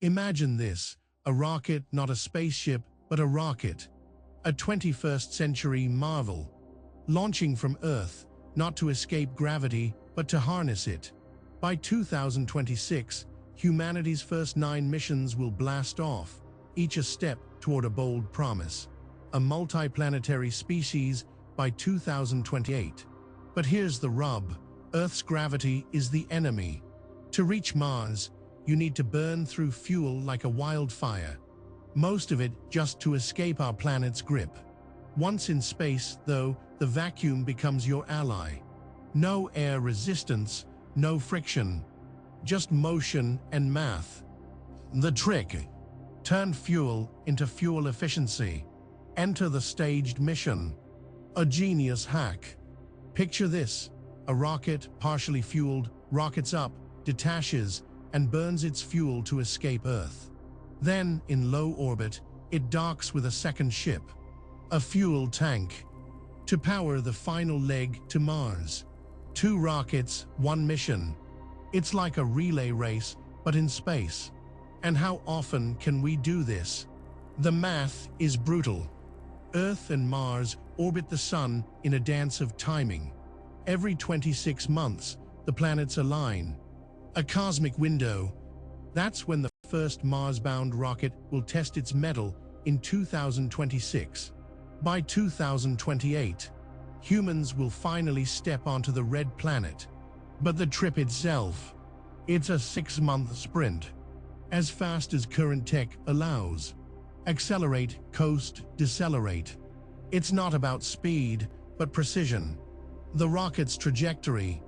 Imagine this, a rocket, not a spaceship, but a rocket. A 21st century marvel, launching from Earth, not to escape gravity, but to harness it. By 2026, humanity's first 9 missions will blast off, each a step toward a bold promise. A multiplanetary species by 2028. But here's the rub, Earth's gravity is the enemy. To reach Mars, you need to burn through fuel like a wildfire. Most of it just to escape our planet's grip. Once in space, though, the vacuum becomes your ally. No air resistance, no friction, just motion and math. The trick: turn fuel into fuel efficiency. Enter the staged mission. A genius hack. Picture this, a rocket, partially fueled, rockets up, detaches, and burns its fuel to escape Earth. Then, in low orbit, it docks with a second ship, a fuel tank, to power the final leg to Mars. 2 rockets, 1 mission. It's like a relay race, but in space. And how often can we do this? The math is brutal. Earth and Mars orbit the Sun in a dance of timing. Every 26 months, the planets align. A cosmic window. That's when the first Mars-bound rocket will test its mettle in 2026. By 2028, humans will finally step onto the red planet. But the trip itself, it's a 6-month sprint. As fast as current tech allows. Accelerate, coast, decelerate. It's not about speed, but precision. The rocket's trajectory,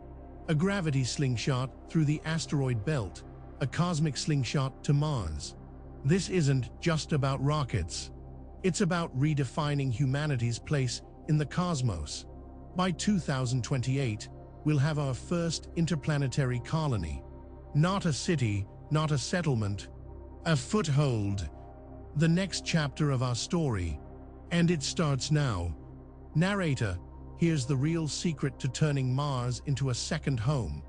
a gravity slingshot through the asteroid belt, a cosmic slingshot to Mars. This isn't just about rockets. It's about redefining humanity's place in the cosmos. By 2028, we'll have our first interplanetary colony. Not a city, not a settlement, a foothold. The next chapter of our story. And it starts now. Narrator, here's the real secret to turning Mars into a second home.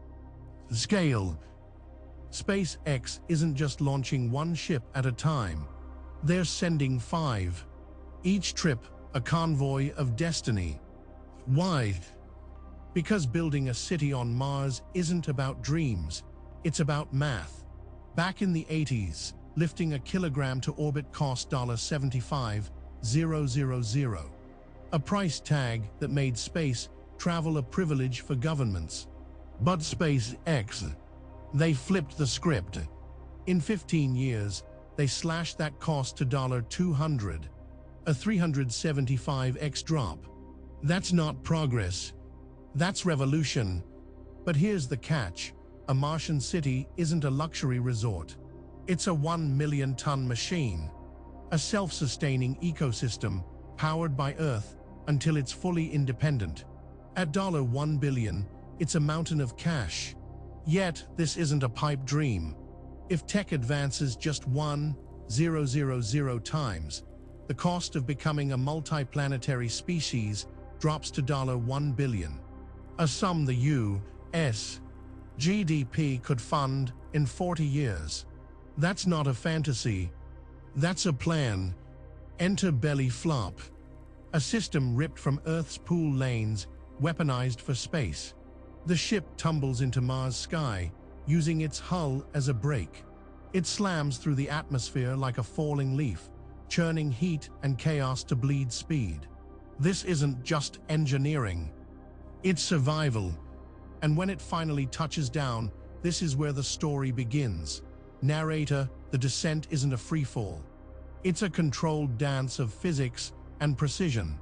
Scale. SpaceX isn't just launching 1 ship at a time. They're sending 5. Each trip, a convoy of destiny. Why? Because building a city on Mars isn't about dreams, it's about math. Back in the 80s, lifting a kilogram to orbit cost $75,000. A price tag that made space travel a privilege for governments. But SpaceX, they flipped the script. In 15 years, they slashed that cost to $200, a 375x drop. That's not progress, that's revolution. But here's the catch, a Martian city isn't a luxury resort. It's a 1 million-ton machine, a self-sustaining ecosystem powered by Earth until it's fully independent. At $1 billion, it's a mountain of cash. Yet, this isn't a pipe dream. If tech advances just 1,000 times, the cost of becoming a multiplanetary species drops to $1 billion. A sum the U.S. GDP could fund in 40 years. That's not a fantasy. That's a plan. Enter belly flop. A system ripped from Earth's pool lanes, weaponized for space. The ship tumbles into Mars' sky, using its hull as a brake. It slams through the atmosphere like a falling leaf, churning heat and chaos to bleed speed. This isn't just engineering. It's survival. And when it finally touches down, this is where the story begins. Narrator, the descent isn't a free-fall. It's a controlled dance of physics and precision.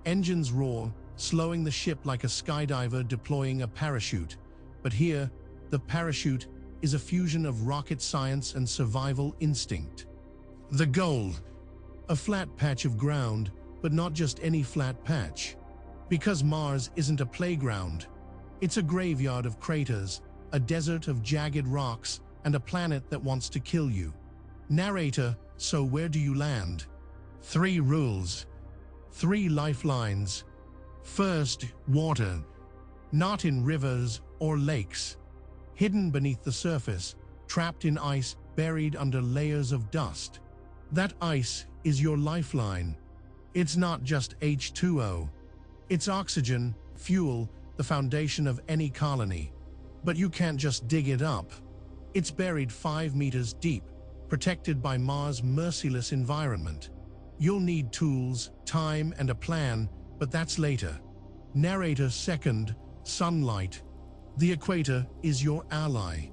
Engines roar, slowing the ship like a skydiver deploying a parachute. But here, the parachute is a fusion of rocket science and survival instinct. The goal: a flat patch of ground, but not just any flat patch. Because Mars isn't a playground. It's a graveyard of craters, a desert of jagged rocks, and a planet that wants to kill you. Narrator, so where do you land? 3 rules. 3 lifelines. First, water. Not in rivers or lakes. Hidden beneath the surface, trapped in ice buried under layers of dust. That ice is your lifeline. It's not just H2O. It's oxygen, fuel, the foundation of any colony. But you can't just dig it up. It's buried 5 meters deep, protected by Mars' merciless environment. You'll need tools, time, and a plan, but that's later. Narrator second, sunlight. The equator is your ally.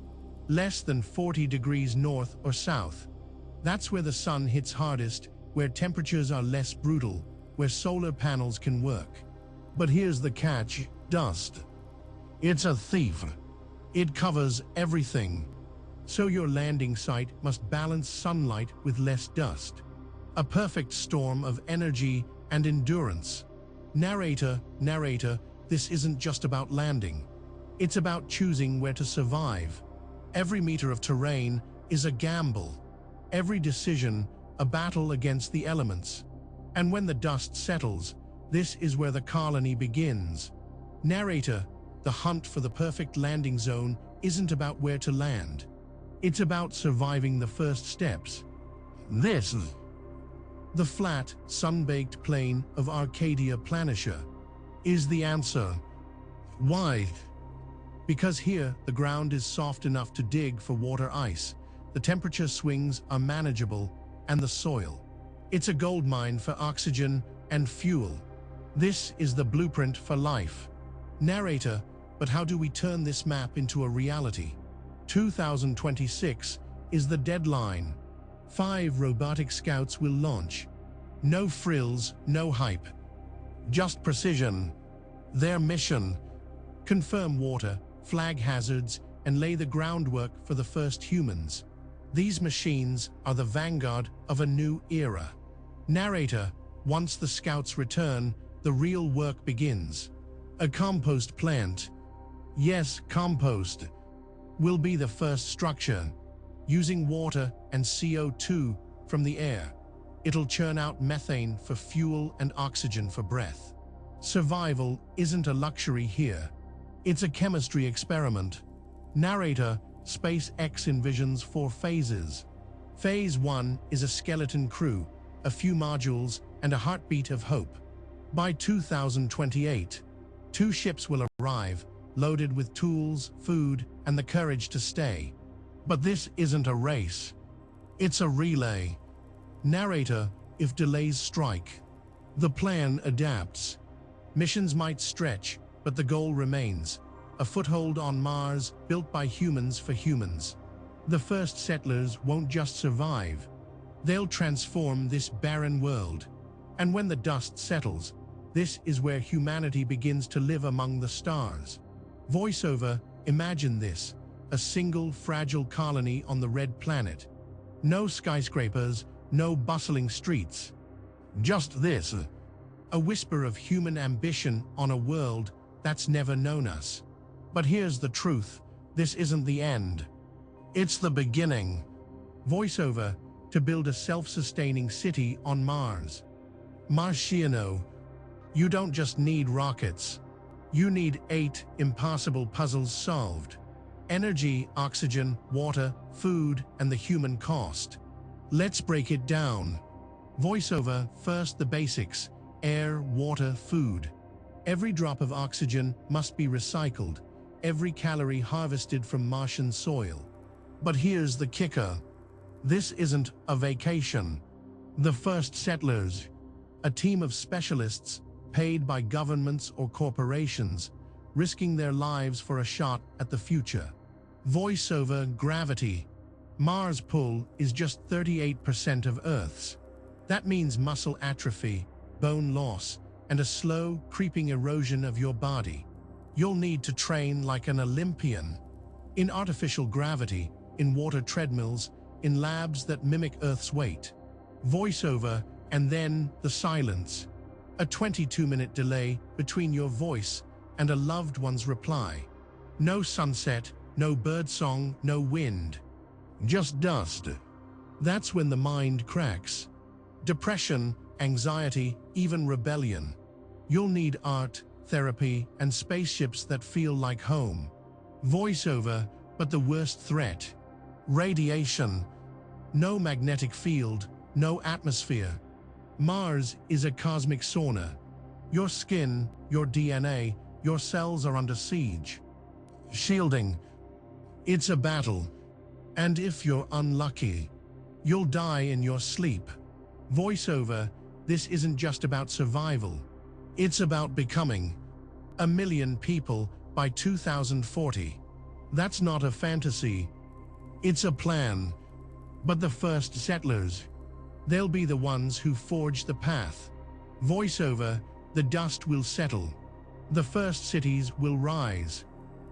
Less than 40 degrees north or south. That's where the sun hits hardest, where temperatures are less brutal, where solar panels can work. But here's the catch: dust. It's a thief. It covers everything. So your landing site must balance sunlight with less dust. A perfect storm of energy and endurance. Narrator, this isn't just about landing. It's about choosing where to survive. Every meter of terrain is a gamble. Every decision, a battle against the elements. And when the dust settles, this is where the colony begins. Narrator, the hunt for the perfect landing zone isn't about where to land. It's about surviving the first steps. The flat, sun-baked plain of Arcadia Planitia is the answer. Why? Because here, the ground is soft enough to dig for water ice, the temperature swings are manageable, and the soil. It's a goldmine for oxygen and fuel. This is the blueprint for life. Narrator, but how do we turn this map into a reality? 2026 is the deadline. 5 robotic scouts will launch. No frills, no hype. Just precision. Their mission: confirm water, flag hazards, and lay the groundwork for the first humans. These machines are the vanguard of a new era. Narrator, once the scouts return, the real work begins. A compost plant. Yes, compost will be the first structure. Using water and CO2 from the air, it'll churn out methane for fuel and oxygen for breath. Survival isn't a luxury here. It's a chemistry experiment. Narrator, SpaceX envisions 4 phases. Phase 1 is a skeleton crew, a few modules, and a heartbeat of hope. By 2028, 2 ships will arrive, loaded with tools, food, and the courage to stay. But this isn't a race. It's a relay. Narrator, if delays strike, the plan adapts. Missions might stretch, but the goal remains. A foothold on Mars, built by humans for humans. The first settlers won't just survive. They'll transform this barren world. And when the dust settles, this is where humanity begins to live among the stars. Voiceover, imagine this: a single fragile colony on the red planet. No skyscrapers, no bustling streets. Just this, a whisper of human ambition on a world that's never known us. But here's the truth: this isn't the end. It's the beginning. Voiceover, to build a self-sustaining city on Mars. Martiano, you don't just need rockets. You need 8 impossible puzzles solved. Energy, oxygen, water, food, and the human cost. Let's break it down. Voiceover, first the basics: air, water, food. Every drop of oxygen must be recycled, every calorie harvested from Martian soil. But here's the kicker: this isn't a vacation. The first settlers, a team of specialists paid by governments or corporations, risking their lives for a shot at the future. Voiceover, gravity. Mars' pull is just 38% of Earth's. That means muscle atrophy, bone loss, and a slow, creeping erosion of your body. You'll need to train like an Olympian. In artificial gravity, in water treadmills, in labs that mimic Earth's weight. Voiceover, and then the silence. A 22-minute delay between your voice and a loved one's reply. No sunset, no birdsong, no wind. Just dust. That's when the mind cracks. Depression, anxiety, even rebellion. You'll need art, therapy, and spaceships that feel like home. Voiceover, but the worst threat: Radiation. No magnetic field, no atmosphere. Mars is a cosmic sauna. Your skin, your DNA, your cells are under siege. Shielding. It's a battle. And if you're unlucky, you'll die in your sleep. Voiceover. This isn't just about survival. It's about becoming 1 million people by 2040. That's not a fantasy. It's a plan. But the first settlers, they'll be the ones who forge the path. Voiceover. The dust will settle. The first cities will rise.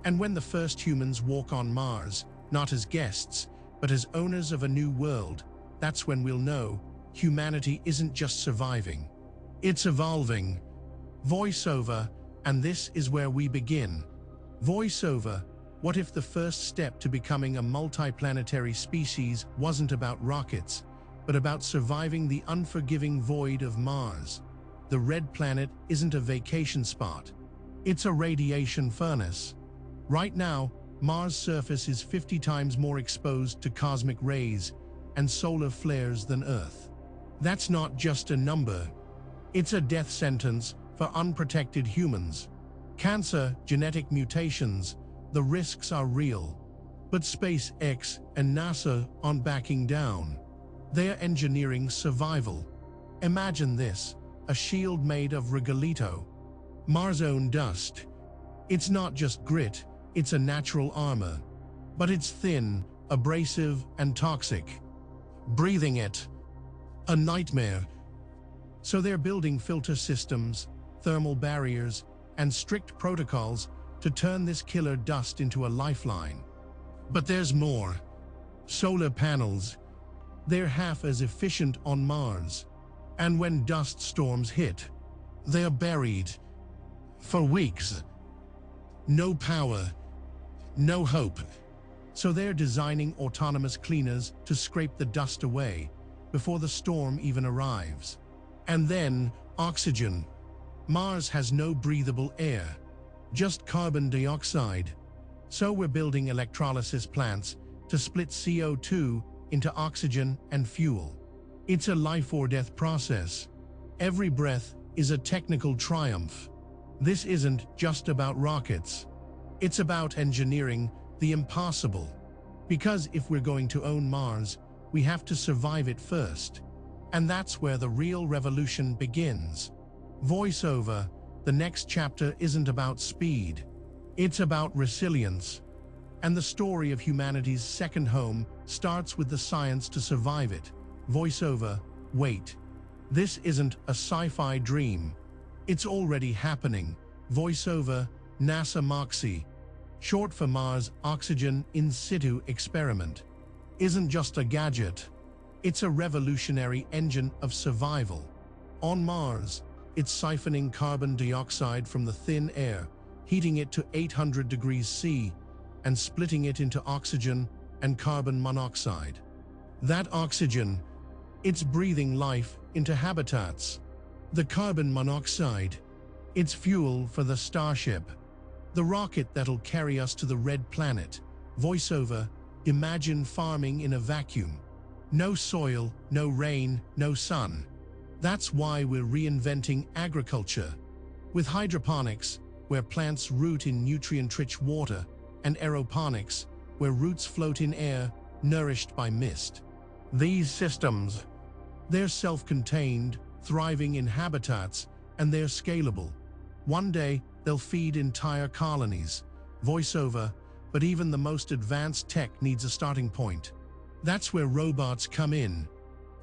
And when the first humans walk on Mars, not as guests, but as owners of a new world, that's when we'll know humanity isn't just surviving. It's evolving. Voiceover. And this is where we begin. Voiceover. What if the first step to becoming a multiplanetary species wasn't about rockets, but about surviving the unforgiving void of Mars? The red planet isn't a vacation spot. It's a radiation furnace. Right now, Mars' surface is 50 times more exposed to cosmic rays and solar flares than Earth. That's not just a number. It's a death sentence for unprotected humans. Cancer, genetic mutations, the risks are real. But SpaceX and NASA aren't backing down. They are engineering survival. Imagine this, a shield made of regolito, Mars' own dust. It's not just grit, it's a natural armor. But it's thin, abrasive, and toxic. Breathing it, a nightmare. So they're building filter systems, thermal barriers, and strict protocols to turn this killer dust into a lifeline. But there's more. Solar panels. They're half as efficient on Mars. And when dust storms hit, they're buried for weeks. No power, no hope. So they're designing autonomous cleaners to scrape the dust away before the storm even arrives. And then, oxygen. Mars has no breathable air, just carbon dioxide. So we're building electrolysis plants to split CO2 into oxygen and fuel. It's a life or death process. Every breath is a technical triumph. This isn't just about rockets. It's about engineering the impossible. Because if we're going to own Mars, we have to survive it first. And that's where the real revolution begins. Voiceover. The next chapter isn't about speed. It's about resilience. And the story of humanity's second home starts with the science to survive it. Voiceover. Wait. This isn't a sci-fi dream. It's already happening. Voiceover. NASA MOXIE, short for Mars Oxygen In Situ Experiment, isn't just a gadget. It's a revolutionary engine of survival. On Mars, it's siphoning carbon dioxide from the thin air, heating it to 800 degrees C, and splitting it into oxygen and carbon monoxide. That oxygen, it's breathing life into habitats. The carbon monoxide, it's fuel for the Starship, the rocket that'll carry us to the red planet. Voiceover. Imagine farming in a vacuum. No soil, no rain, no sun. That's why we're reinventing agriculture. With hydroponics, where plants root in nutrient-rich water, and aeroponics, where roots float in air, nourished by mist. These systems, they're self-contained, thriving in habitats, and they're scalable. One day, they'll feed entire colonies. Voiceover. But even the most advanced tech needs a starting point. That's where robots come in.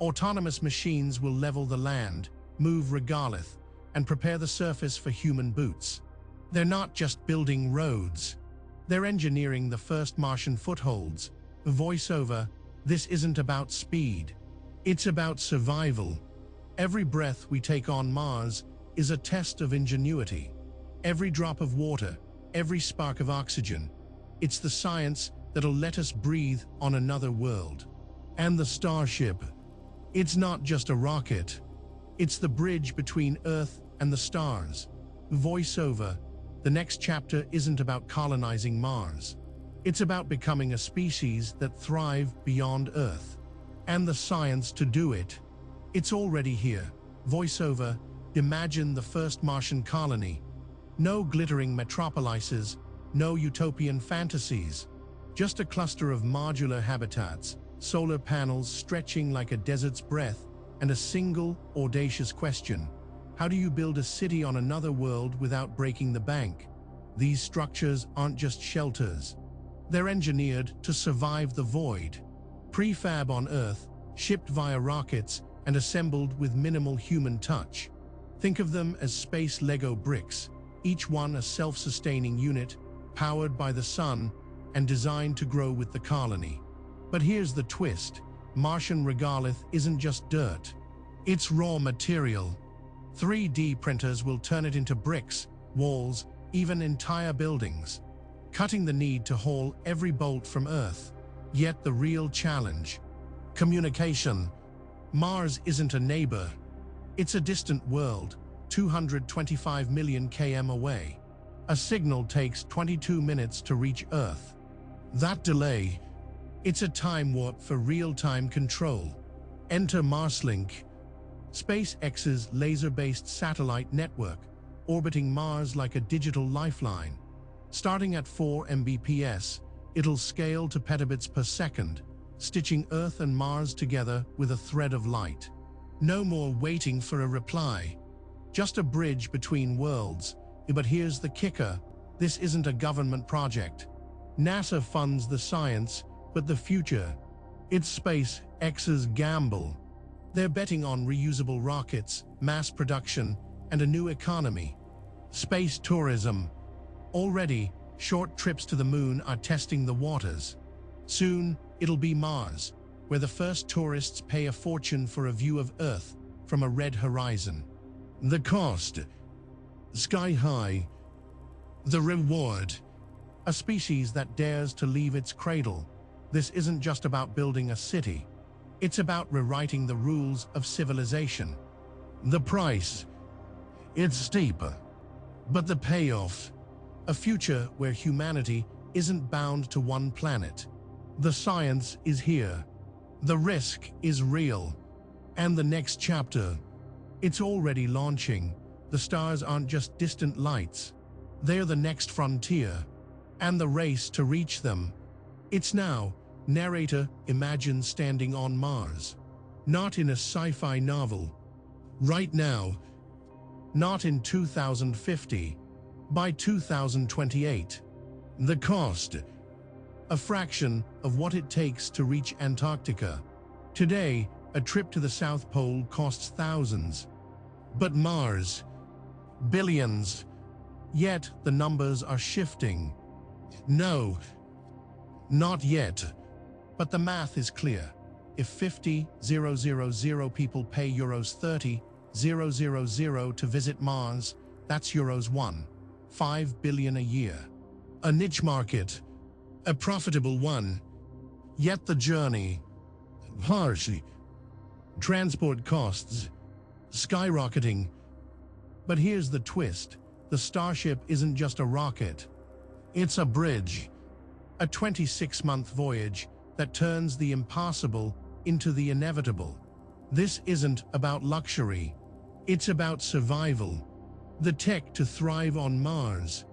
Autonomous machines will level the land, move regolith, and prepare the surface for human boots. They're not just building roads. They're engineering the first Martian footholds. Voiceover. This isn't about speed. It's about survival. Every breath we take on Mars is a test of ingenuity. Every drop of water, every spark of oxygen. It's the science that'll let us breathe on another world. And the Starship. It's not just a rocket. It's the bridge between Earth and the stars. Voiceover. The next chapter isn't about colonizing Mars. It's about becoming a species that thrive beyond Earth. And the science to do it. It's already here. Voiceover, imagine the first Martian colony. No glittering metropolises, no utopian fantasies. Just a cluster of modular habitats, solar panels stretching like a desert's breath, and a single, audacious question. How do you build a city on another world without breaking the bank? These structures aren't just shelters. They're engineered to survive the void. Prefab on Earth, shipped via rockets, and assembled with minimal human touch. Think of them as space Lego bricks, each one a self-sustaining unit, powered by the sun, and designed to grow with the colony. But here's the twist. Martian regolith isn't just dirt. It's raw material. 3D printers will turn it into bricks, walls, even entire buildings, cutting the need to haul every bolt from Earth. Yet the real challenge: communication. Mars isn't a neighbor. It's a distant world, 225 million km away. A signal takes 22 minutes to reach Earth. That delay, it's a time warp for real-time control. Enter Marslink, SpaceX's laser-based satellite network, orbiting Mars like a digital lifeline. Starting at 4 Mbps, it'll scale to petabits per second, stitching Earth and Mars together with a thread of light. No more waiting for a reply. Just a bridge between worlds. But here's the kicker: this isn't a government project. NASA funds the science, but the future, it's SpaceX's gamble. They're betting on reusable rockets, mass production, and a new economy. Space tourism. Already, short trips to the moon are testing the waters. Soon, it'll be Mars, where the first tourists pay a fortune for a view of Earth from a red horizon. The cost: sky high. The reward: a species that dares to leave its cradle. This isn't just about building a city. It's about rewriting the rules of civilization. The price: it's steep. But the payoff: a future where humanity isn't bound to one planet. The science is here. The risk is real. And the next chapter, it's already launching. The stars aren't just distant lights. They're the next frontier. And the race to reach them, it's now. Narrator, imagine standing on Mars. Not in a sci-fi novel. Right now. Not in 2050. By 2028. The cost: a fraction of what it takes to reach Antarctica. Today, a trip to the South Pole costs thousands. But Mars, billions. Yet the numbers are shifting. No, not yet. But the math is clear. If 50,000 people pay euros 30,000 to visit Mars, that's euros 1.5 billion a year. A niche market, a profitable one. Yet the journey, harshly. Transport costs, skyrocketing. But here's the twist: the Starship isn't just a rocket. It's a bridge. A 26-month voyage that turns the impossible into the inevitable. This isn't about luxury. It's about survival. The tech to thrive on Mars.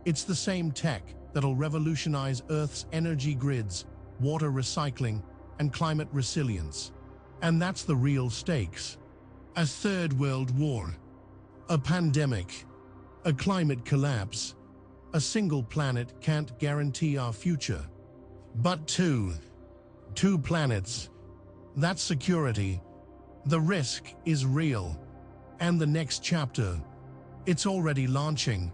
It's the same tech that'll revolutionize Earth's energy grids, water recycling, and climate resilience. And that's the real stakes. A third world war. A pandemic. A climate collapse. A single planet can't guarantee our future. But two planets. That's security. The risk is real. And the next chapter, it's already launching.